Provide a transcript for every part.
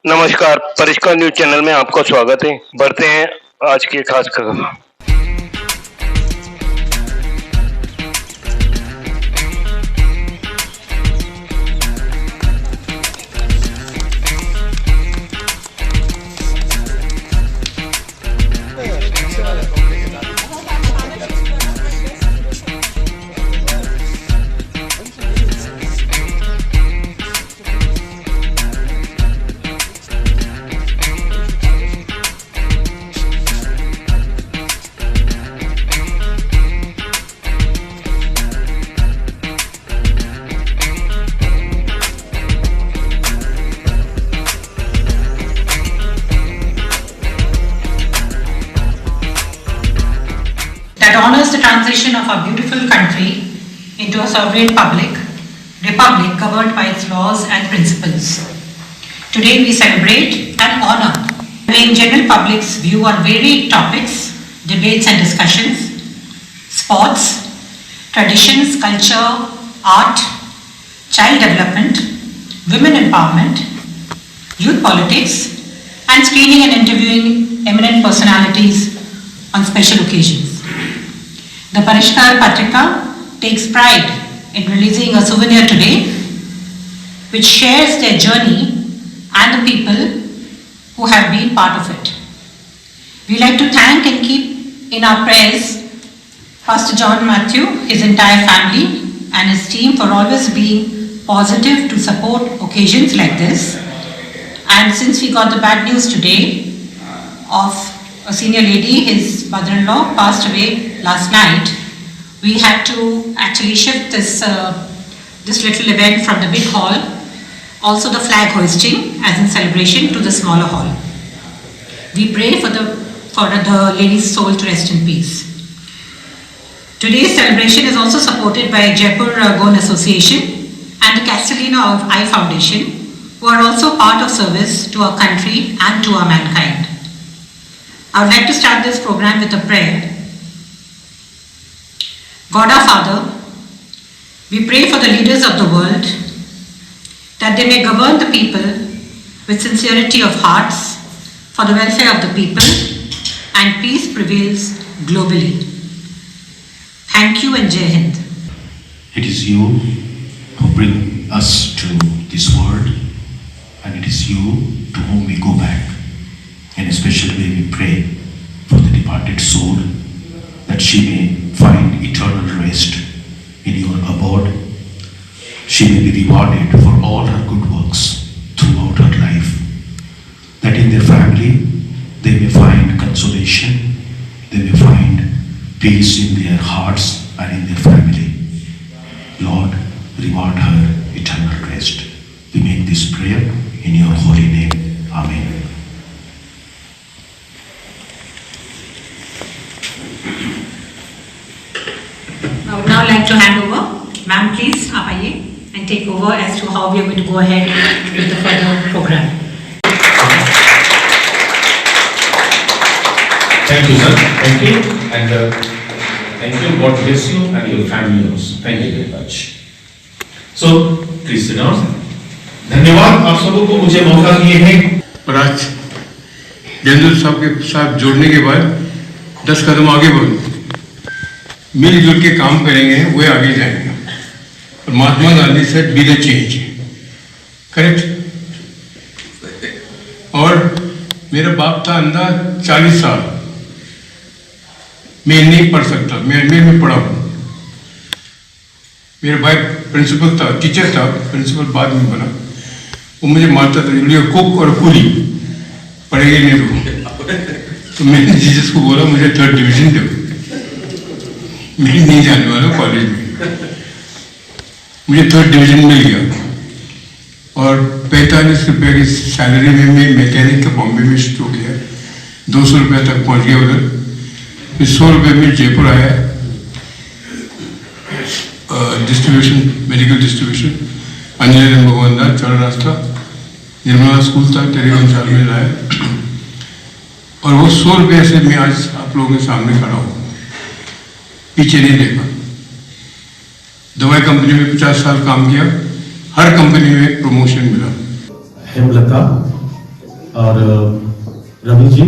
नमस्कार, परिष्कार news channel में आपका स्वागत है। बढ़ते हैं आज की खास खबर। That honors the transition of our beautiful country into a sovereign republic governed by its laws and principles. Today we celebrate and honor the general public's view on varied topics, debates and discussions, sports, traditions, culture, art, child development, women empowerment, youth politics, and screening and interviewing eminent personalities on special occasions. The Parishkar Patrika takes pride in releasing a souvenir today which shares their journey and the people who have been part of it. We like to thank and keep in our prayers Pastor John Matthew, his entire family and his team for always being positive to support occasions like this. And since we got the bad news today of a senior lady, his mother-in-law passed away last night, we had to actually shift this little event from the big hall, also the flag hoisting as in celebration, to the smaller hall. We pray for the lady's soul to rest in peace. Today's celebration is also supported by Jaipur Gone Association and the Castellina Eye Foundation, who are also part of service to our country and to our mankind. I would like to start this program with a prayer. God our Father, we pray for the leaders of the world that they may govern the people with sincerity of hearts for the welfare of the people and peace prevails globally. Thank you and Jai Hind. It is you who bring us to this world, and it is you to whom we go back. In a special way we pray for the departed soul, that she may find eternal rest in your abode. She may be rewarded for all her good works throughout her life, that in their family they may find consolation, they may find peace in their hearts and in their family. Lord, reward her eternal rest. We make this prayer in your holy name. Amen. I would now like to hand over. Ma'am, please, आप आइए and take over as to how we are going to go ahead with the further program. Thank you, sir. Thank you. And thank you. God bless you and your family also. Thank you very much. So, please sit down. धन्यवाद आप सबों को मुझे मौका दिए हैं। और आज जनरल साहब के साथ जोड़ने के बाद 10 कदम आगे बढ़ो, मिलजुल के काम करेंगे, वे आगे जाएंगे। और महात्मा गांधी से बी द चेंज, करेक्ट। और मेरा बाप था अंदर 40 साल, मैं नहीं पढ़ सकता, मैं अजमेर में पढ़ा हूँ। मेरा भाई प्रिंसिपल था, टीचर था, प्रिंसिपल बाद में बना। वो मुझे मारता था, बोलिए कुक और कुली पढ़ेंगे नहीं तो मैंने जीसस को बोला मुझे 3rd डिवीजन दो, मैं नहीं जाने वाला कॉलेज में। मुझे 3rd डिवीजन मिल गया और 45 रुपये की सैलरी में मैं मैकेनिक का बॉम्बे में शुरू किया, 200 रुपये तक पहुंच गया उधर। फिर 100 रुपये में जयपुर आया, डिस्ट्रीब्यूशन, मेडिकल डिस्ट्रीब्यूशन, अंजन भगवान दास चल रास्ता, निर्मला स्कूल था, टेलीगंशाल में लाया। और वो 100 रुपये से मैं आज आप लोगों के सामने खड़ा हूँ, पीछे नहीं देखा। दवाई कंपनी में 50 साल काम किया, हर कंपनी में प्रमोशन मिला। हेमलता और रवि जी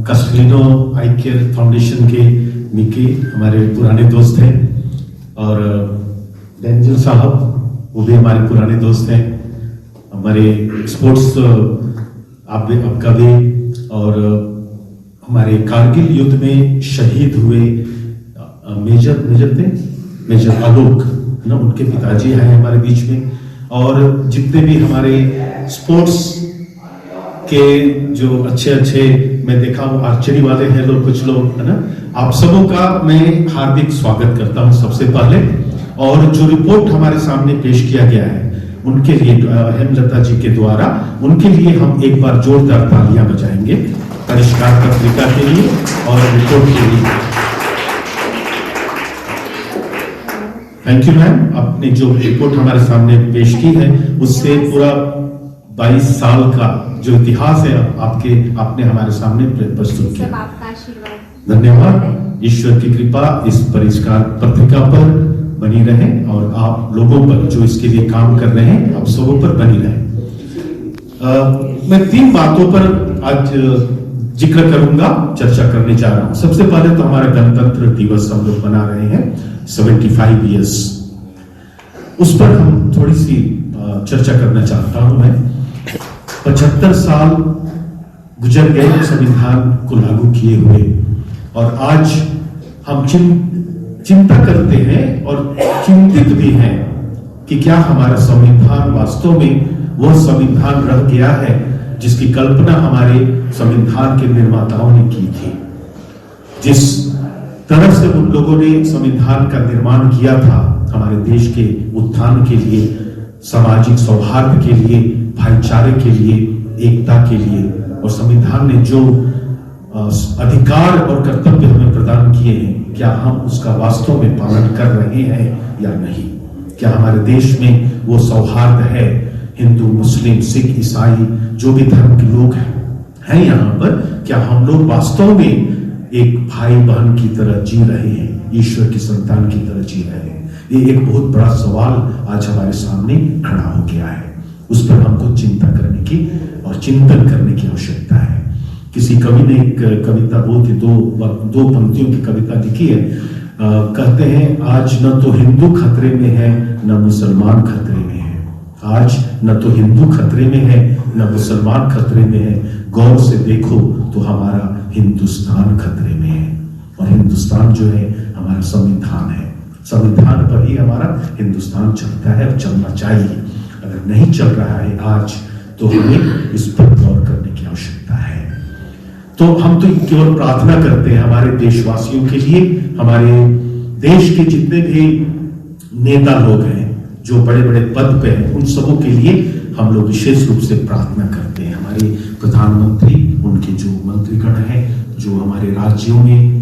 कस्टलिनो आई केयर फाउंडेशन के मिकी हमारे पुराने दोस्त हैं, और डेंजल साहब वो भी हमारे पुराने दोस्त हैं, हमारे स्पोर्ट्स आपका भी, और हमारे कारगिल युद्ध में शहीद हुए मेजर आलोक ना, उनके पिताजी हैं हमारे बीच में, और जितने भी हमारे स्पोर्ट्स के जो अच्छे मैं देखा हूँ आर्चरी वाले हैं लोग, कुछ लोग है ना, आप सबों का मैं हार्दिक स्वागत करता हूँ सबसे पहले। और जो रिपोर्ट हमारे सामने पेश किया गया है उनके लिए हेमलता जी के द्वारा, उनके लिए हम एक बार जोरदार तालियां बजाएंगे, परिष्कार पत्रिका के लिए और रिपोर्ट के लिए। थैंक यू मैम, आपने जो रिपोर्ट हमारे सामने पेश की है उससे पूरा 22 साल का जो इतिहास है आपने हमारे सामने प्रस्तुत किया। आपका आशीर्वाद। धन्यवाद। ईश्वर की कृपा इस परिष्कार पत्रिका पर बनी रहे और आप लोगों पर जो इसके लिए काम कर रहे हैं आप सबों पर बनी रहे। मैं 3 बातों पर आज जिक्र करूंगा, चर्चा करने जा रहा हूं। सबसे पहले तो हमारा गणतंत्र दिवस हम लोग मना रहे हैं 75 ईयर्स, उस पर हम थोड़ी सी चर्चा करना चाहता हूं। मैं 75 साल गुजर गए संविधान को लागू किए हुए, और आज हम चिंता करते हैं और चिंतित भी हैं कि क्या हमारा संविधान वास्तव में वह संविधान रह गया है जिसकी कल्पना हमारे संविधान के निर्माताओं ने की थी। जिस तरह से उन लोगों ने संविधान का निर्माण किया था हमारे देश के उत्थान के लिए, सामाजिक सौहार्द के लिए, भाईचारे के लिए, एकता के लिए, और संविधान ने जो अधिकार और कर्तव्य हमें प्रदान किए हैं, क्या हम उसका वास्तव में पालन कर रहे हैं या नहीं? क्या हमारे देश में वो सौहार्द है? हिंदू, मुस्लिम, सिख, ईसाई जो भी धर्म के लोग हैं यहाँ पर, क्या हम लोग वास्तव में एक भाई बहन की तरह जी रहे हैं, ईश्वर की संतान की तरह जी रहे हैं? ये एक बहुत बड़ा सवाल आज हमारे सामने खड़ा हो गया है। उस पर हमको चिंता करने की और चिंतन करने की आवश्यकता है। किसी कवि ने एक कविता बहुत ही दो पंक्तियों की कविता लिखी है। कहते हैं, आज न तो हिंदू खतरे में है न मुसलमान खतरे में है, आज न तो हिंदू खतरे में है न मुसलमान खतरे में है, गौर से देखो तो हमारा हिंदुस्तान खतरे में है। और हिंदुस्तान जो है हमारा संविधान है, संविधान पर ही हमारा हिंदुस्तान चलता है और चलना चाहिए। अगर नहीं चल रहा है आज तो हमें इस पर गौर करने की आवश्यकता है। तो हम तो केवल प्रार्थना करते हैं हमारे देशवासियों के लिए, हमारे देश के जितने भी नेता लोग हैं जो बड़े बड़े पद पे हैं, उन सबों के लिए हम लोग विशेष रूप से प्रार्थना करते हैं। हमारे प्रधानमंत्री, उनके जो मंत्रीगण हैं, जो हमारे राज्यों में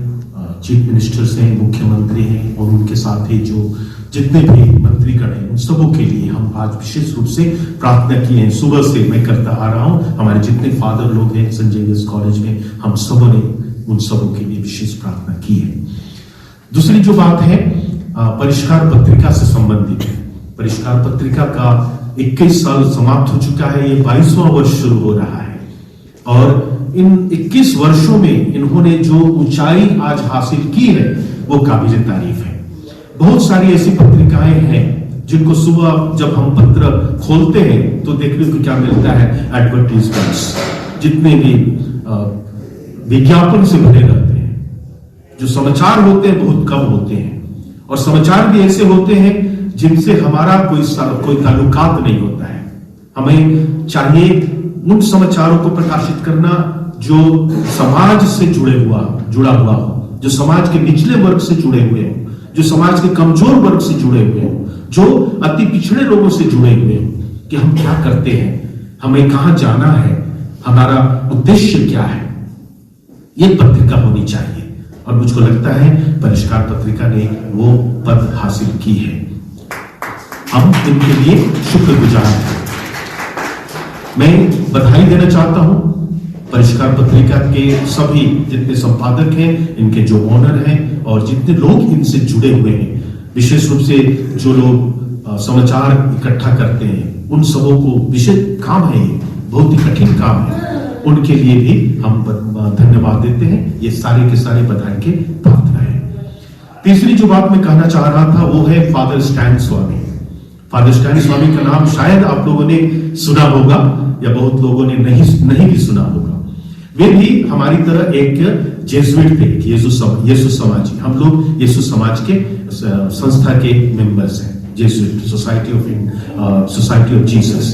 चीफ मिनिस्टर्स हैं, मुख्यमंत्री हैं, और उनके साथ ही जो जितने भी मंत्रीगण हैं, उन सबों के लिए हम आज विशेष रूप से प्रार्थना किए हैं। सुबह से मैं करता आ रहा हूं, हमारे जितने फादर लोग हैं संजय वेस कॉलेज में, हम सबों ने उन सबों के लिए विशेष प्रार्थना की है। दूसरी जो बात है परिष्कार पत्रिका से संबंधित है। परिष्कार पत्रिका का 21 साल समाप्त हो चुका है, ये 22वां वर्ष शुरू हो रहा है, और इन 21 वर्षों में इन्होंने जो ऊंचाई आज हासिल की है वो काबिल तारीफ है। बहुत सारी ऐसी पत्रिकाएं हैं जिनको सुबह जब हम पत्र खोलते हैं तो देखने को क्या मिलता है, एडवर्टीजमेंट्स, जितने भी विज्ञापन से भरे रहते हैं। जो समाचार होते हैं बहुत कम होते हैं, और समाचार भी ऐसे होते हैं जिनसे हमारा कोई ताल्लुकात नहीं होता है। हमें चाहिए उन समाचारों को प्रकाशित करना जो समाज से जुड़ा हुआ हो, जो समाज के निचले वर्ग से जुड़े हुए हो, जो समाज के कमजोर वर्ग से जुड़े हुए हो, जो अति पिछड़े लोगों से जुड़े हुए हो, कि हम क्या करते हैं, हमें कहां जाना है, हमारा उद्देश्य क्या है, ये पत्रिका होनी चाहिए। और मुझको लगता है परिष्कार पत्रिका ने वो पद हासिल की है, हम इनके लिए शुक्रगुजार हैं। मैं बधाई देना चाहता हूं परिष्कार पत्रिका के सभी जितने संपादक हैं, इनके जो ओनर हैं, और जितने लोग इनसे जुड़े हुए हैं, विशेष रूप से जो लोग समाचार इकट्ठा करते हैं, उन सबों को विशेष काम है बहुत ही कठिन काम है, उनके लिए भी हम धन्यवाद देते हैं। ये सारे के सारे बधाई के पात्र हैं। तीसरी जो बात मैं कहना चाह रहा था वो है फादर स्टैन स्वामी। फादर स्टैन स्वामी का नाम शायद आप लोगों ने सुना होगा या बहुत लोगों ने नहीं भी सुना होगा। वे भी हमारी तरह एक जेसुइट थे, यीशु समाजी। हम लोग यीशु समाज के संस्था के मेंबर्स हैं, जेसुइट सोसाइटी ऑफ जीसस।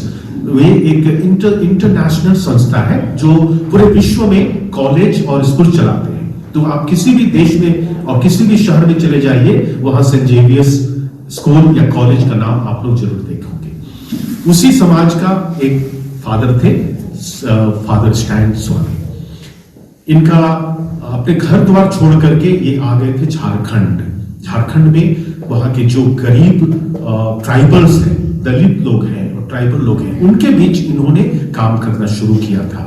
वे एक इंटरनेशनल संस्था है जो पूरे विश्व में कॉलेज और स्कूल चलाते हैं। तो आप किसी भी देश में और किसी भी शहर में चले जाइए, वहां सेंट जेवियर्स स्कूल या कॉलेज का नाम आप लोग जरूर देखोगे। उसी समाज का एक फादर थे, फादर स्टैन स्वामी। इनका अपने घर द्वार छोड़ करके ये आ गए थे झारखंड में। वहां के जो गरीब ट्राइबल्स हैं, दलित लोग हैं और ट्राइबल लोग हैं, उनके बीच इन्होंने काम करना शुरू किया था।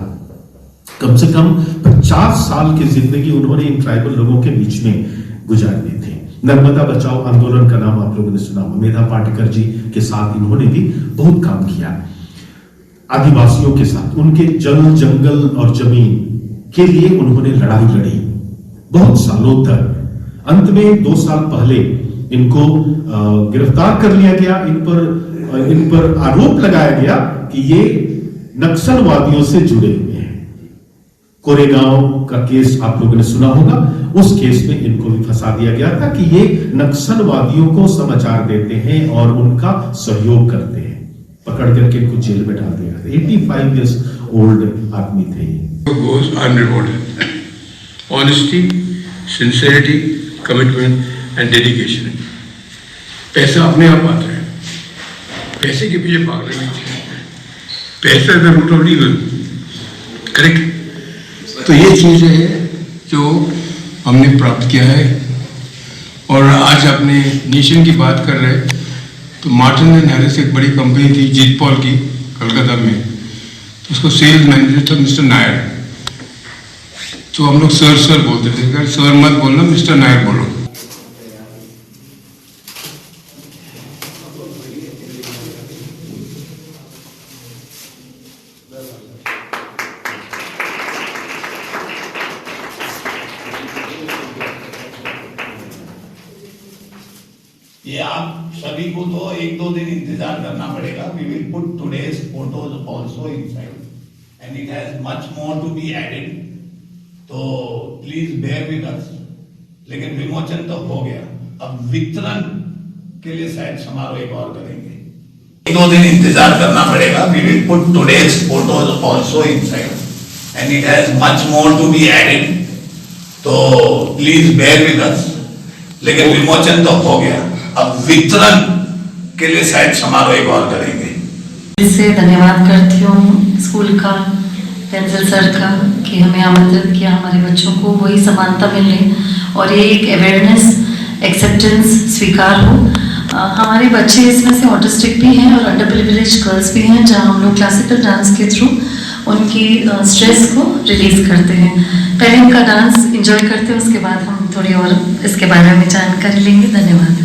कम से कम 50 साल की जिंदगी उन्होंने इन ट्राइबल लोगों के बीच में गुजार दी थी। नर्मदा बचाओ आंदोलन का नाम आप लोगों ने सुना होगा। मेधा पाटेकर जी के साथ इन्होंने भी बहुत काम किया। आदिवासियों के साथ उनके जल, जंगल और जमीन के लिए उन्होंने लड़ाई लड़ी बहुत सालों तक। अंत में 2 साल पहले इनको गिरफ्तार कर लिया गया। इन पर आरोप लगाया गया कि ये नक्सलवादियों से जुड़े हुए हैं। कोरेगांव का केस आप लोगों ने सुना होगा। उस केस में इनको भी फंसा दिया गया था कि ये नक्सलवादियों को समाचार देते हैं और उनका सहयोग करते हैं। पकड़ करके इनको जेल में डाल दिया था। 85 इयर्स ओल्ड आदमी थे ये। goes unrewarded. Honesty, sincerity, commitment and dedication. पैसा अपने आप आता है, पैसे के पीछे भागना नहीं चाहिए। पैसा is the root of evil, correct. तो ये चीज़ है जो हमने प्राप्त किया है। और आज अपने नेशन की बात कर रहे हैं तो मार्टिन एंड हैरिस एक बड़ी कंपनी थी जीत पॉल की, कलकत्ता में। उसको सेल्स मैनेजर था मिस्टर नायर। तो हम लोग सर बोलते थे, सर मत बोलना, मिस्टर नायर बोलो। ये आप सभी को तो 1-2 दिन इंतजार करना पड़ेगा। We will put today's photos also inside and it has much more to be added, तो प्लीज बेयर विद अस। लेकिन विमोचन तो हो गया, अब वितरण के लिए शायद समारोह एक और करेंगे। 1-2 दिन इंतजार करना पड़ेगा। We will put today's photos also inside and it has much more to be added, तो प्लीज बेयर विद अस। लेकिन विमोचन तो हो गया, अब वितरण के लिए शायद समारोह एक और करेंगे। इससे धन्यवाद करती हूँ स्कूल का, पेंसिल सर का, कि हमें आमंत्रित किया, हमारे बच्चों को वही समानता मिले और ये एक अवेयरनेस, एक्सेप्टेंस स्वीकार हो। हमारे बच्चे इसमें से ऑटिस्टिक भी हैं और अंडर प्रिविलेज गर्ल्स भी हैं, जहाँ हम लोग क्लासिकल डांस के थ्रू उनकी स्ट्रेस को रिलीज करते हैं। पहले उनका डांस एंजॉय करते हैं, उसके बाद हम थोड़ी और इसके बारे में जानकारी लेंगे। धन्यवाद।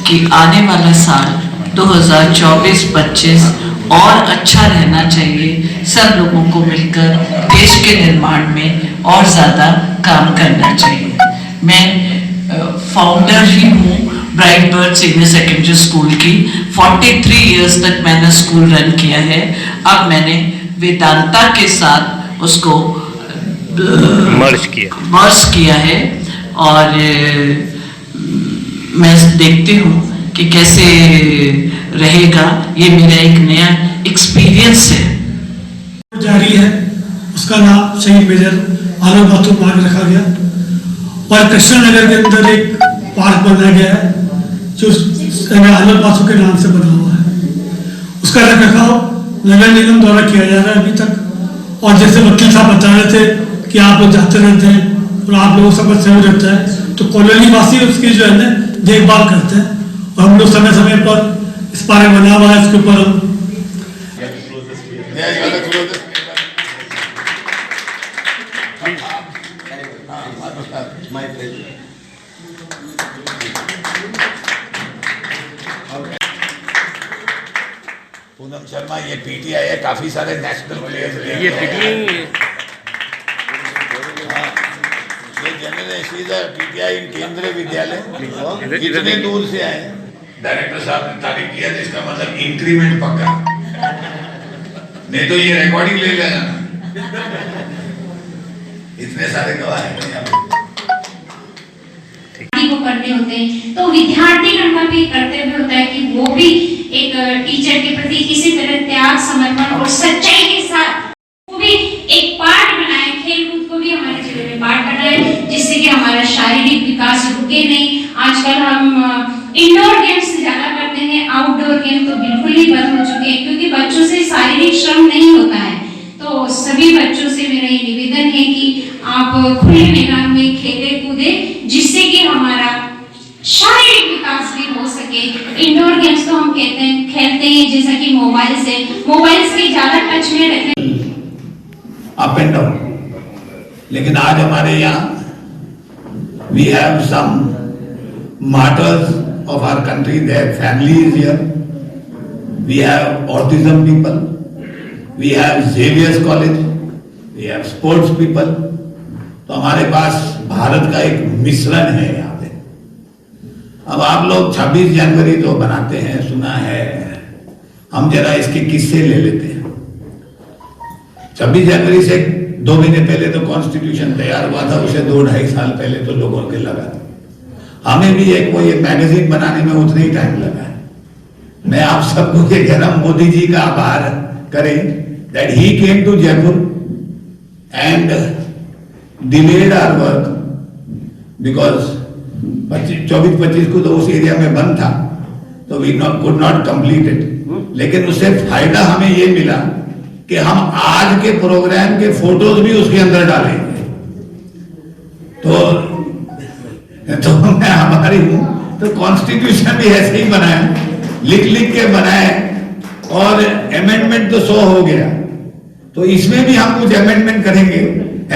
कि आने वाला साल 2024-25 और अच्छा रहना चाहिए। सब लोगों को मिलकर देश के निर्माण में और ज़्यादा काम करना चाहिए। मैं फाउंडर ही हूँ bright bird senior secondary school की। 43 इयर्स तक मैंने स्कूल रन किया है। अब मैंने वेदांता के साथ उसको मर्ज किया है और मैं देखती हूँ कि कैसे रहेगा। ये मेरा एक नया एक्सपीरियंस है। जारी है, उसका नाम शहीद मेजर आलम बाथू पार्क रखा गया और कृष्णा नगर के अंदर एक पार्क बनाया गया है जो आलम बाथू के नाम से बना हुआ है। उसका रखरखाव नगर निगम द्वारा किया जा रहा है अभी तक। और जैसे वकील साहब बता रहे थे कि आप लोग जाते रहते हैं और आप लोगों का सहयोग रहता है, तो कॉलोनी वासी उसकी जो है ना देखभाल करते हैं और हम लोग समय समय पर इस पार्क बना हुआ है, इसके ऊपर हम पूनम शर्मा, ये पीटीआई है, काफी सारे नेशनल प्लेयर्स ये पीटीआई ये जनरल पीटीआई केंद्रीय विद्यालय इतने दूर से आए। डायरेक्टर साहब ने तारीफ किया तो इसका मतलब इंक्रीमेंट पक्का, नहीं तो ये रिकॉर्डिंग ले लेना। इतने सारे गवाह हैं को करने होते हैं, तो विद्यार्थी गण का भी कर्तव्य होता है कि वो भी एक टीचर के प्रति किसी तरह त्याग, समर्पण और सच्चाई के साथ वो भी एक पार्ट बनाए। खेल कूद को भी हमारे जीवन में पार्ट करना है, जिससे कि हमारा शारीरिक विकास रुके नहीं। आजकल हम इंडोर गेम्स ज्यादा करते हैं, आउटडोर गेम तो बिल्कुल ही बंद हो चुके हैं, क्योंकि बच्चों से शारीरिक श्रम नहीं होता है। तो सभी बच्चों से मेरा ये निवेदन है कि आप खुले मैदान में खेले कूदे, जिससे कि हमारा शारीरिक विकास भी हो सके। इंडोर गेम्स तो हम खेलते हैं जैसा कि मोबाइल से ज्यादा टच में रहते हैं, अप एंड डाउन। लेकिन आज हमारे यहाँ we have some martyrs of our country, there family is here. We have autism people, we have Xavier's college, we have sports people. तो हमारे पास भारत का एक मिश्रण है यहाँ पे। अब आप लोग 26 जनवरी तो बनाते हैं, सुना है, हम जरा इसके किस्से ले लेते हैं। 26 जनवरी से 2 महीने पहले तो कॉन्स्टिट्यूशन तैयार हुआ था, उसे 2-2.5 साल पहले तो लोगों के लगा। हमें भी एक वो ये मैगजीन बनाने में उतना ही टाइम लगा है। मैं आप सबको ये कह रहा हूं, मोदी जी का आभार करें that he came to Jaipur and delayed our work, because 24-25 को तो उस एरिया में बंद था, तो we could not complete it. लेकिन उससे फायदा हमें ये मिला कि हम आज के प्रोग्राम के फोटोज भी उसके अंदर डालेंगे। तो मैं हमारी हूं, तो कॉन्स्टिट्यूशन भी ऐसे ही बनाया, लिख के बनाए, और अमेंडमेंट तो 100 हो गया। तो इसमें भी हम कुछ अमेंडमेंट करेंगे।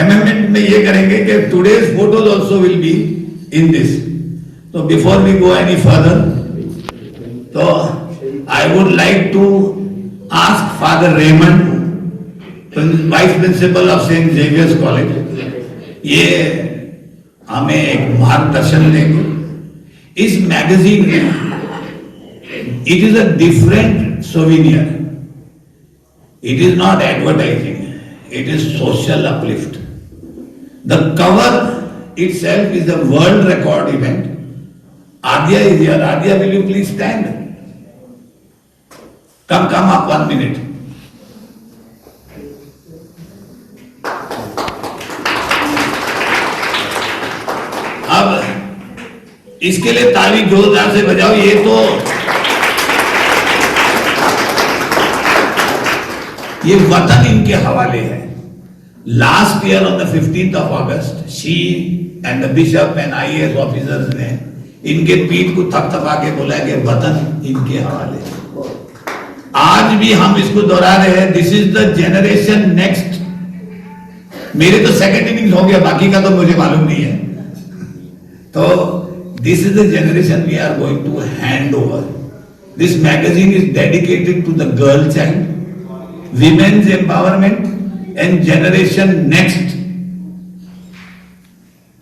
अमेंडमेंट में ये करेंगे कि today's photos also will be in this. तो before we go any further, तो I would like to ask Father Raymond, vice principal of Saint Xavier's College, ये हमें एक मार्गदर्शन देंगे। इस मैगजीन में it is a different souvenir. It is not advertising. It is social uplift. The cover itself is a world record event. Adya is here. Adya, will you please stand? Come up 1 minute. अब इसके लिए ताली जोरदार से बजाओ। ये तो ये वतन इनके हवाले है। Last year on the 15th of August, she and the bishop and IAS officers ने इनके पीठ को थपथपा के बोला कि वतन इनके हवाले है। आज भी हम इसको दोहरा रहे हैं, this is the generation next. मेरे तो सेकंड इनिंग्स हो गया, बाकी का तो मुझे मालूम नहीं है। तो this is the generation we are going to hand over. This magazine is dedicated to the girl child, women's empowerment and generation next.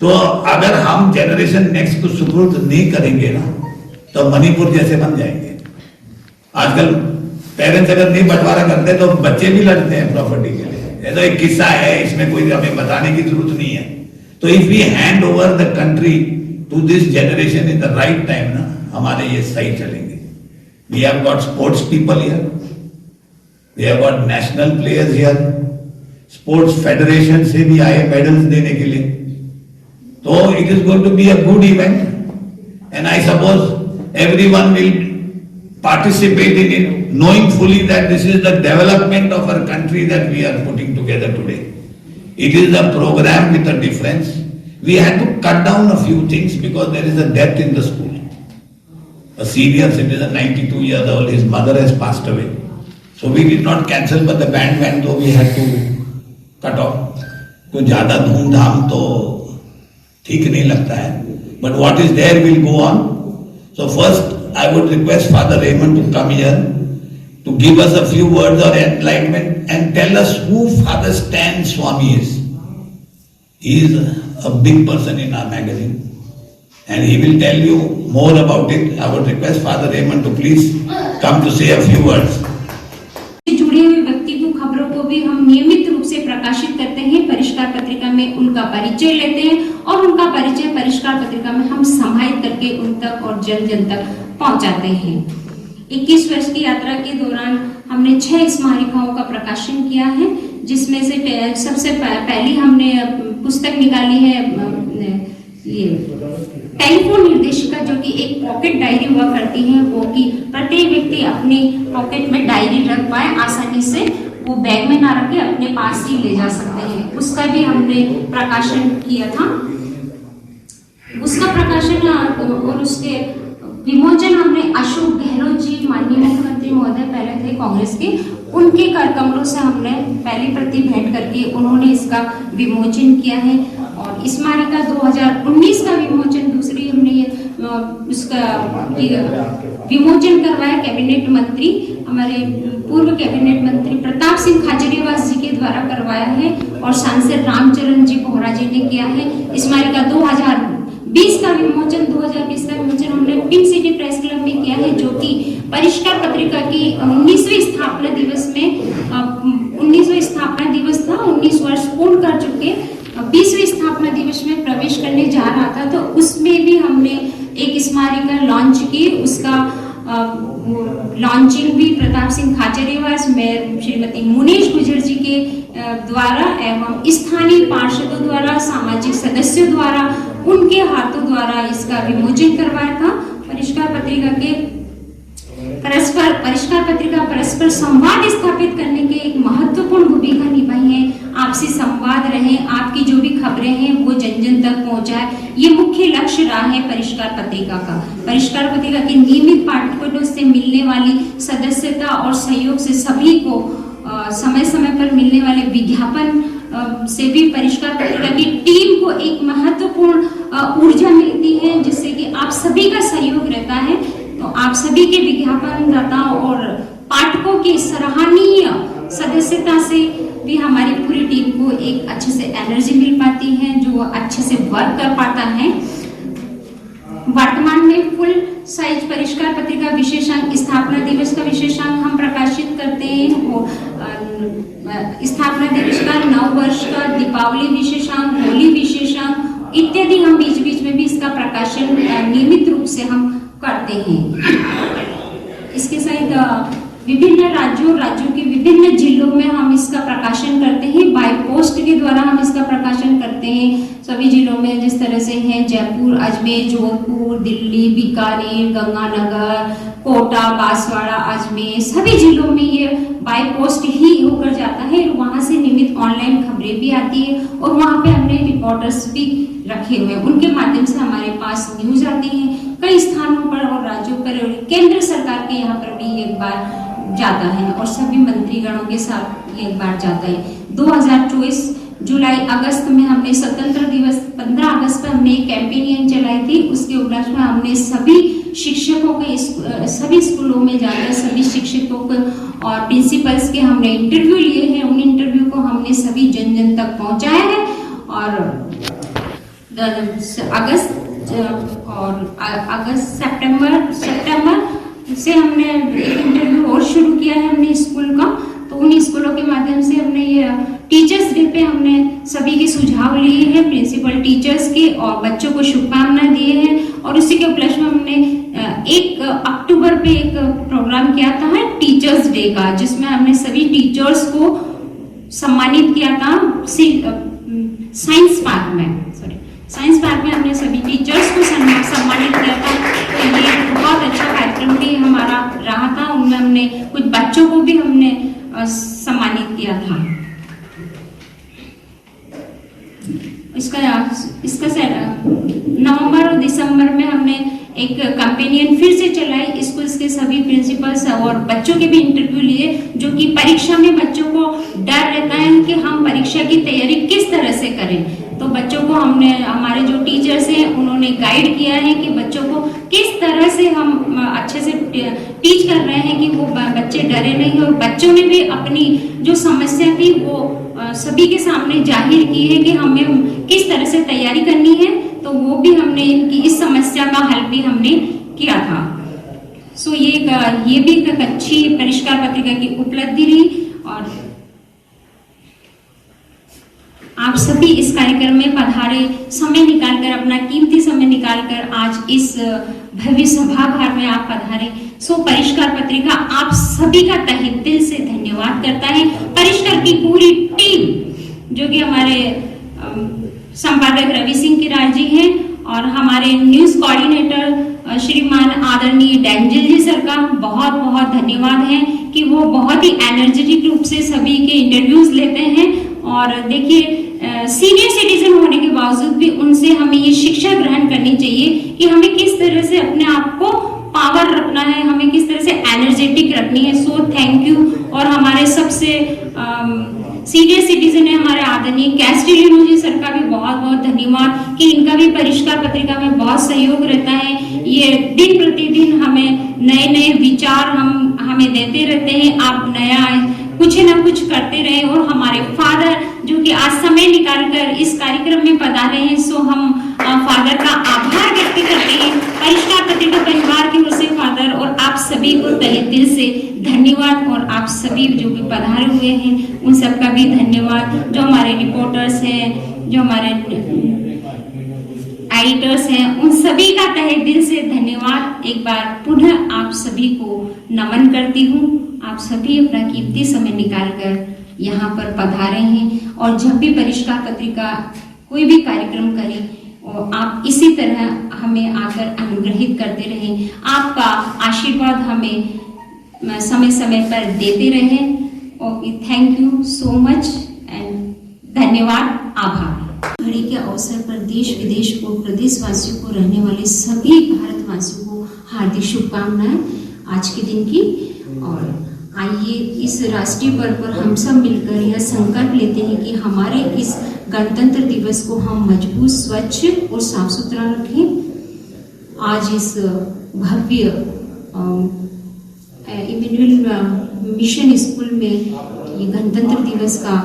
तो अगर हम जनरेशन नेक्स्ट को सुपुर्द नहीं करेंगे ना, तो मणिपुर जैसे बन जाएंगे। आजकल पेरेंट्स अगर नहीं बंटवारा करते तो बच्चे भी लड़ते हैं प्रॉपर्टी के लिए। ये तो एक किस्सा है, इसमें कोई हमें बताने की जरूरत नहीं है। तो if we hand over the country to this generation in the right time ना, हमारे ये सही चलेंगे। We have got sports people here, we have got national players here, sports federation से भी आए मेडल्स देने के लिए। तो it is going to be a good event and I suppose everyone will participate in it, knowing fully that this is the development of our country that we are putting together today. It is a program with a difference. We had to cut down a few things because there is a death in the school. A senior citizen, 92 years old, his mother has passed away. So we did not cancel, but the band went, so we had to cut off. कुछ ज्यादा धूमधाम तो ठीक नहीं लगता है, but what is there will go on. So first I would request Father Raymond to come here to give us a few words of enlightenment and tell us who Father Stan Swami is. He is a big person in our magazine and he will tell you more about it. I would request Father Raymond to please come to say a few words. जुड़े हुए व्यक्तिगत खबरों को भी हम नियमित रूप से प्रकाशित करते हैं। परिष्कार पत्रिका में उनका परिचय लेते हैं और उनका परिचय परिष्कार पत्रिका में हम समाहित करके उन तक और जन जन तक पहुंचाते हैं। 21 वर्ष की यात्रा के दौरान हमने 6 स्मारिकाओं का प्रकाशन किया है, जिसमें से सबसे पहली हमने पुस्तक निकाली है ये टेलीफोन निर्देशिका, जो कि एक पॉकेट डायरी हुआ करती है, वो कि प्रत्येक व्यक्ति अपनी पॉकेट में डायरी रख पाए आसानी से, वो बैग में ना रखे अपने पास ही ले जा सकते हैं। उसका भी हमने प्रकाशन किया था। उसका प्रकाशन और उसके विमोचन हमने अशोक गहलोत जी, माननीय मुख्यमंत्री महोदय पहले थे कांग्रेस के, उनके कर कमलों से हमने पहली प्रति भेंट करके उन्होंने इसका विमोचन किया है। और स्मारिका 2019 का विमोचन दूसरी हमने ये उसका विमोचन करवाया कैबिनेट मंत्री, हमारे पूर्व कैबिनेट मंत्री प्रताप सिंह खाचरियावास जी के द्वारा करवाया है और सांसद रामचरण जी बोहरा जी ने किया है। स्मारिका 2020 का विमोचन हमने पिंक सिटी प्रेस क्लब में किया है, जो कि परिष्कार पत्रिका की 19वीं स्थापना दिवस में 19वां स्थापना दिवस था, 19 वर्ष पूर्ण कर चुके 20वीं स्थापना दिवस में प्रवेश करने जा रहा था, तो उसमें भी हमने एक स्मारिका लॉन्च की। उसका लॉन्चिंग भी प्रताप सिंह खाचरियावास, मेयर श्रीमती मुनीश गुजर जी के द्वारा एवं स्थानीय पार्षदों द्वारा, सामाजिक सदस्यों द्वारा, उनके हाथों द्वारा इसका विमोचन करवाया था। परिष्कार पत्रिका परस्पर संवाद स्थापित करने के एक महत्वपूर्ण भूमिका निभाई है। आपसी संवाद रहे, आपकी जो भी खबरें हैं वो जन जन तक पहुंचाए, ये मुख्य लक्ष्य रहा है परिष्कार पत्रिका का। परिष्कार पत्रिका के नियमित पाठकों से मिलने वाली सदस्यता और सहयोग से सभी को समय समय पर मिलने वाले विज्ञापन से भी परिष्कार पत्रिका की टीम को एक महत्वपूर्ण ऊर्जा मिलती है, जिससे कि आप सभी का सहयोग रहता है। तो आप सभी के विज्ञापनदाता और पाठकों की सराहनीय सदस्यता से भी हमारी पूरी टीम को एक अच्छे से एनर्जी मिल पाती है, जो अच्छे से वर्क कर पाता है। वर्तमान में फुल साइज परिष्कार पत्रिका विशेषांक स्थापना दिवस का विशेषांक हम प्रकाशित करते हैं। स्थापना दिवस का, 9 वर्ष का, दीपावली विशेषांक, होली विशेषांक इत्यादि हम बीच बीच में भी इसका प्रकाशन नियमित रूप से हम करते हैं। इसके साथ विभिन्न राज्यों के विभिन्न जिलों में हम इसका प्रकाशन करते हैं। बाय पोस्ट के द्वारा हम इसका प्रकाशन करते हैं सभी जिलों में, जिस तरह से हैं जयपुर, अजमेर, जोधपुर, दिल्ली, बीकानेर, गंगानगर, कोटा, बांसवाड़ा, अजमेर, सभी जिलों में ये बाय पोस्ट ही होकर जाता है। वहां से नियमित ऑनलाइन खबरें भी आती है और वहां पे हमने रिपोर्टर्स भी रखे हुए हैं, उनके माध्यम से हमारे पास न्यूज आती है। कई स्थानों पर और राज्यों पर और केंद्र सरकार के यहाँ पर भी एक बार जाता है और सभी मंत्रीगणों के साथ एक बार जाता है। 2024 जुलाई अगस्त में हमने स्वतंत्र दिवस 15 अगस्त हमने एक कैंपेनियन चलाई थी। उसके उपलक्ष्य में हमने सभी शिक्षकों के सभी स्कूलों में जाकर सभी शिक्षकों को और प्रिंसिपल्स के हमने इंटरव्यू लिए हैं। उन इंटरव्यू को हमने सभी जन जन तक पहुंचाया है और सितंबर से हमने एक इंटरव्यू और शुरू किया है हमने स्कूल का। तो उन स्कूलों के माध्यम से हमने ये टीचर्स डे पे हमने सभी के सुझाव लिए हैं, प्रिंसिपल टीचर्स के, और बच्चों को शुभकामनाएं दिए हैं। और उसी के उपलक्ष्य में हमने 1 अक्टूबर पे एक प्रोग्राम किया था टीचर्स डे का, जिसमें हमने सभी टीचर्स को सम्मानित किया था साइंस पार्क में हमने सभी टीचर्स को सम्मानित किया था। तो ये बहुत अच्छा कार्यक्रम भी हमारा रहा था। उनमें हमने कुछ बच्चों को भी हमने सम्मानित किया था। इसका नवंबर और दिसंबर में हमने एक कैंपेनियन फिर से चलाई। स्कूल्स के सभी प्रिंसिपल्स और बच्चों के भी इंटरव्यू लिए, जो कि परीक्षा में बच्चों को डर रहता है कि हम परीक्षा की तैयारी किस तरह से करें। तो बच्चों को हमने, हमारे जो टीचर्स हैं उन्होंने गाइड किया है कि बच्चों को किस तरह से हम अच्छे से टीच कर रहे हैं कि वो बच्चे डरे नहीं। और बच्चों ने भी अपनी जो समस्या थी वो सभी के सामने जाहिर की है कि हमें किस तरह से तैयारी करनी है। तो वो भी हमने इनकी इस समस्या का हल भी हमने किया था। सो ये भी एक अच्छी परिष्कार पत्रिका की उपलब्धि रही। और आप सभी इस कार्यक्रम में पधारे, समय निकालकर, अपना कीमती समय निकालकर आज इस भव्य सभागार में आप पधारे। सो परिष्कार पत्रिका आप सभी का तहे दिल से धन्यवाद करता है। परिष्कार की पूरी टीम, जो कि हमारे संपादक रवि सिंह किरार जी हैं और हमारे न्यूज कोऑर्डिनेटर श्रीमान आदरणीय डेंजल जी सर का बहुत बहुत धन्यवाद है कि वो बहुत ही एनर्जेटिक रूप से सभी के इंटरव्यूज लेते हैं। और देखिए, सीनियर सिटीजन होने के बावजूद भी उनसे हमें ये शिक्षा ग्रहण करनी चाहिए कि हमें किस तरह से अपने आप को पावर रखना है, हमें किस तरह से एनर्जेटिक रखनी है। So thank you. और हमारे सबसे सीनियर सिटीजन है हमारे आदरणीय कैस्टिलिनो जी सर का भी बहुत बहुत धन्यवाद कि इनका भी परिष्कार पत्रिका में बहुत सहयोग रहता है। ये दिन प्रतिदिन हमें नए नए विचार हमें देते रहते हैं। आप नया कुछ ना कुछ करते रहे। और हमारे फादर जो कि आज समय निकालकर इस कार्यक्रम में पधारे हैं, सो हम फादर का आभार व्यक्त करते हैं परिष्कार पत्रिका परिवार की ओर से फादर। और आप सभी को तहे दिल से धन्यवाद। और आप सभी जो भी पधारे हुए हैं उन सबका भी धन्यवाद। जो हमारे रिपोर्टर्स हैं, जो हमारे एडिटर्स हैं, उन सभी का तहे दिल से धन्यवाद। एक बार पुनः आप सभी को नमन करती हूँ। आप सभी अपना कीमती समय निकालकर यहाँ पर पधारे हैं। और जब भी परिष्कार पत्रिका कोई भी कार्यक्रम करें और आप इसी तरह हमें आकर अनुग्रहित करते रहें। आपका आशीर्वाद हमें समय समय पर देते रहें। Okay, thank you so much and धन्यवाद, आभार। घड़ी के अवसर पर देश विदेश को, प्रदेशवासियों को, रहने वाले सभी भारतवासियों को हार्दिक शुभकामनाएं आज के दिन की। और आइए इस राष्ट्रीय पर्व पर हम सब मिलकर यह संकल्प लेते हैं कि हमारे इस गणतंत्र दिवस को हम मजबूत, स्वच्छ और साफ सुथरा रखें। आज इस भव्य इमैनुअल मिशन स्कूल में ये गणतंत्र दिवस का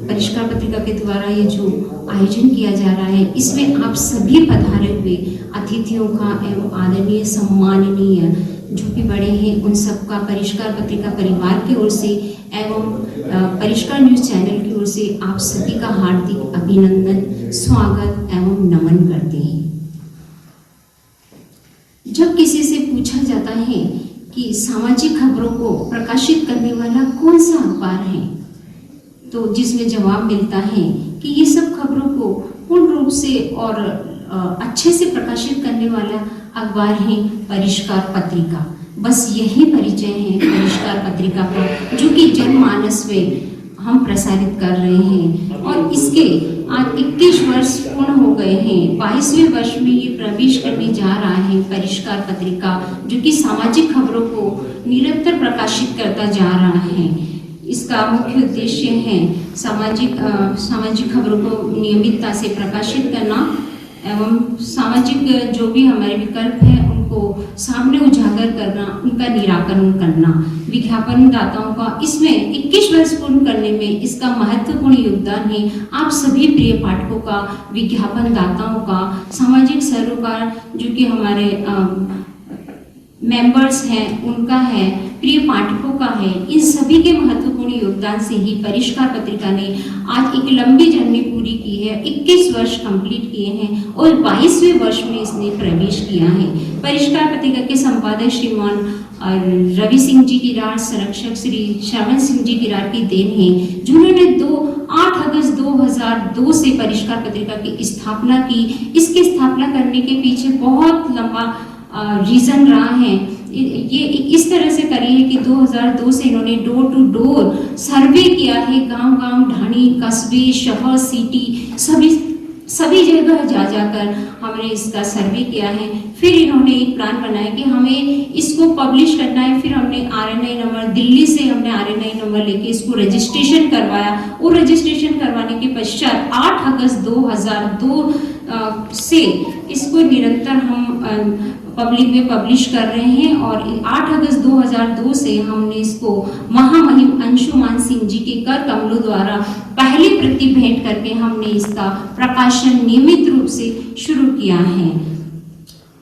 परिष्कार पत्रिका के द्वारा ये जो आयोजन किया जा रहा है, इसमें आप सभी पधारे हुए अतिथियों का एवं आदरणीय सम्माननीय जो भी बड़े हैं उन सबका परिष्कार पत्रिका परिवार की ओर से एवं परिष्कार न्यूज चैनल की ओर से आप सभी का हार्दिक अभिनंदन, स्वागत एवं नमन करते हैं। जब किसी से पूछा जाता है कि सामाजिक खबरों को प्रकाशित करने वाला कौन सा अखबार है, तो जिसमें जवाब मिलता है कि ये सब खबरों को पूर्ण रूप से और अच्छे से प्रकाशित करने वाला अखबार है परिष्कार पत्रिका। बस यही परिचय है परिष्कार पत्रिका का, जो कि जनमानस में हम प्रसारित कर रहे हैं। और इसके आज 21 वर्ष पूर्ण हो गए हैं। 22वें वर्ष में ये प्रवेश करने जा रहा है परिष्कार पत्रिका, जो कि सामाजिक खबरों को निरंतर प्रकाशित करता जा रहा है। इसका मुख्य उद्देश्य है सामाजिक खबरों को नियमितता से प्रकाशित करना एवं सामाजिक जो भी हमारे विकल्प हैं उनको सामने उजागर करना, उनका निराकरण करना। विज्ञापन दाताओं का इसमें 21 वर्ष पूर्ण करने में इसका महत्वपूर्ण योगदान है। आप सभी प्रिय पाठकों का, विज्ञापन दाताओं का, सामाजिक सरोकार जो कि हमारे मेंबर्स हैं उनका है, प्रिय पाठकों का है, इन सभी के महत्वपूर्ण योगदान से ही परिष्कार पत्रिका ने आज एक लंबी जर्नी पूरी की है। 21 वर्ष कंप्लीट किए हैं और 22वें वर्ष में इसने प्रवेश किया है। परिष्कार पत्रिका के संपादक श्रीमान रवि सिंह जी किरार, संरक्षक श्री श्रवण सिंह जी किरार की देन है, जिन्होंने 8 अगस्त 2002 से परिष्कार पत्रिका की स्थापना की। इसकी स्थापना करने के पीछे बहुत लंबा रीजन रहा है। ये इस तरह से करी है कि 2002 से इन्होंने डोर टू डोर सर्वे किया है, गांव-गांव, ढाणी, कस्बे, शहर, सिटी, सभी जगह जा जाकर हमने इसका सर्वे किया है। फिर इन्होंने एक प्लान बनाया कि हमें इसको पब्लिश करना है। फिर हमने RNI नंबर, दिल्ली से हमने RNI नंबर लेके इसको रजिस्ट्रेशन करवाया और रजिस्ट्रेशन करवाने के पश्चात 8 अगस्त 2002 से इसको निरंतर हम पब्लिक में पब्लिश कर रहे हैं और 8 अगस्त 2002 से हमने इसको महामहिम अंशुमान सिंह जी के कर कमलों द्वारा पहली प्रति भेंट करके हमने इसका प्रकाशन नियमित रूप से शुरू किया है।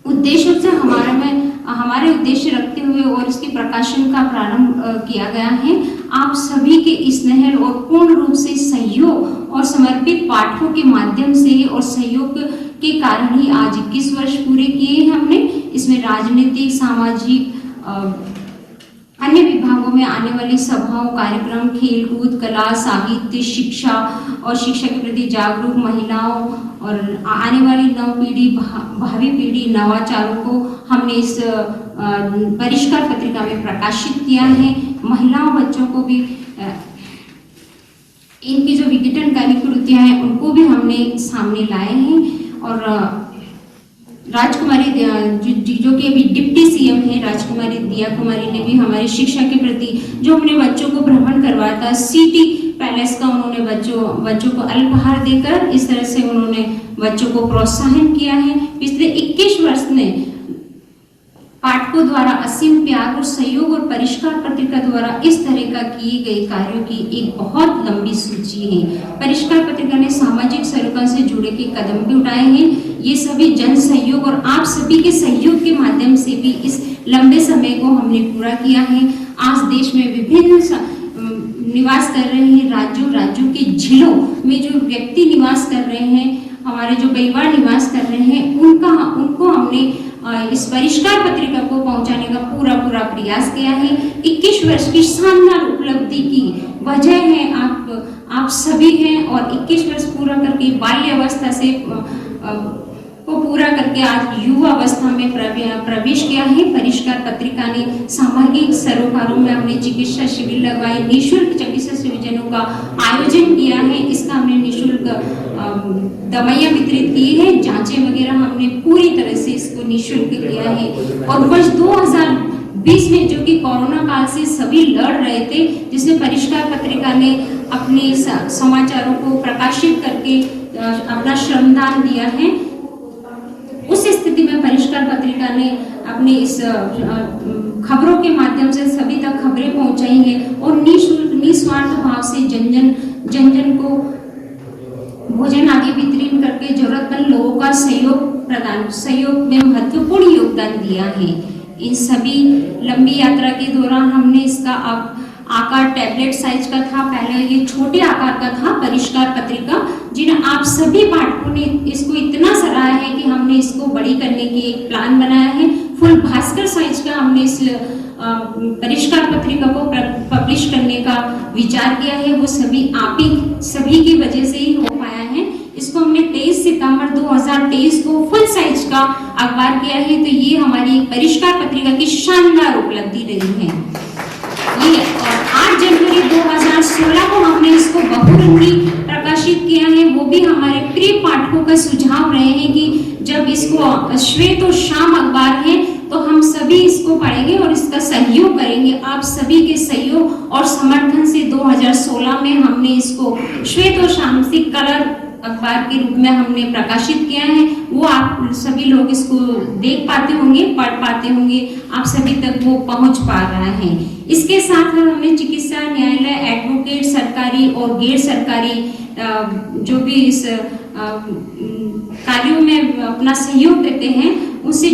उद्देश्य से हमारे उद्देश्य रखते हुए और इसके प्रकाशन का प्रारंभ किया गया है। आप सभी के स्नेह और पूर्ण रूप से सहयोग और समर्पित पाठों के माध्यम से और सहयोग के कारण ही आज 21 वर्ष पूरे किए हैं हमने। इसमें राजनीतिक, सामाजिक, अन्य विभागों में आने वाली सभाओं, कार्यक्रम, खेलकूद, कला, साहित्य, शिक्षा और शिक्षा के प्रति जागरूक महिलाओं और आने वाली नव पीढ़ी, भावी पीढ़ी, नवाचारों को हमने इस परिष्कार पत्रिका में प्रकाशित किया है। महिलाओं, बच्चों को भी इनकी जो विघटनकारी कृतियां हैं उनको भी हमने सामने लाए हैं। और राजकुमारी जो कि अभी डिप्टी CM है, राजकुमारी दिया कुमारी ने भी हमारी शिक्षा के प्रति जो अपने बच्चों को भ्रमण करवाया था, सिटी पैलेस का उन्होंने बच्चों को अल्पाहार देकर इस तरह से उन्होंने बच्चों को प्रोत्साहन किया है। पिछले 21 वर्ष ने पाठकों द्वारा असीम प्यार और सहयोग और परिष्कार पत्रिका द्वारा इस तरह का किए गए कार्यों की एक बहुत लंबी सूची है। परिष्कार पत्रिका ने सामाजिक सरोकार से जुड़े के कदम भी उठाए हैं। ये सभी जन सहयोग और आप सभी के सहयोग के माध्यम से भी इस लंबे समय को हमने पूरा किया है। आज देश में विभिन्न निवास कर रहे हैं राज्यों के जिलों में जो व्यक्ति निवास कर रहे हैं, हमारे जो परिवार निवास कर रहे हैं, उनको हमने इस परिष्कार पत्रिका को पहुंचाने का पूरा प्रयास किया है। 21 वर्ष की शानदार उपलब्धि की वजह है आप सभी हैं और 21 वर्ष पूरा करके बाल्य अवस्था से को पूरा करके आज युवा अवस्था में प्रवेश किया है। परिष्कार पत्रिका ने सामाजिक सरोकारों में हमने चिकित्सा शिविर लगवाए, निःशुल्क चिकित्सा शिविरों का आयोजन किया है। इसका हमने निःशुल्क दवाइयाँ वितरित की है, जांचें वगैरह हमने पूरी तरह से इसको निःशुल्क किया है। और वर्ष 2020 में जो कि कोरोना काल से सभी लड़ रहे थे, जिसमें परिष्कार पत्रिका ने अपने समाचारों को प्रकाशित करके अपना श्रमदान दिया है, उस स्थिति में परिष्कार पत्रिका ने अपने इस खबरों के माध्यम से सभी तक खबरें पहुंचाई हैं और निःशुल्क निस्वार्थ भाव से जन जन को भोजन आदि वितरण करके जरूरतमंद लोगों का सहयोग में महत्वपूर्ण योगदान दिया है। इन सभी लंबी यात्रा के दौरान हमने इसका आकार टैबलेट साइज का था, पहले ये छोटे आकार का था परिष्कार पत्रिका, जिन्हें आप सभी पाठकों ने इसको इतना सराहा है कि हमने इसको बड़ी करने की एक प्लान बनाया है। फुल भास्कर साइज का हमने इस परिष्कार पत्रिका को पब्लिश करने का विचार किया है। वो सभी की वजह से ही हो पाया है। इसको हमने 23 सितंबर 2023 को फुल साइज का अखबार किया है। तो ये हमारी परिष्कार पत्रिका की शानदार उपलब्धि रही है। ये और 8 जनवरी 2016 को हमने इसको बहुरंगी प्रकाशित किया है। वो भी हमारे प्रिय पाठकों का सुझाव रहे हैं कि जब इसको श्वेत और शाम अखबार है तो हम सभी इसको पढ़ेंगे और इसका सहयोग करेंगे। आप सभी के सहयोग और समर्थन से 2016 में हमने इसको श्वेत और शाम से कलर अखबार के रूप में हमने प्रकाशित किया है, वो आप सभी लोग इसको देख पाते होंगे, पढ़ पाते होंगे, आप सभी तक वो पहुंच पा रहा है। इसके साथ हमने चिकित्सा, न्यायालय, एडवोकेट, सरकारी और गैर सरकारी जो भी इस कार्यों में अपना सहयोग देते हैं, उनसे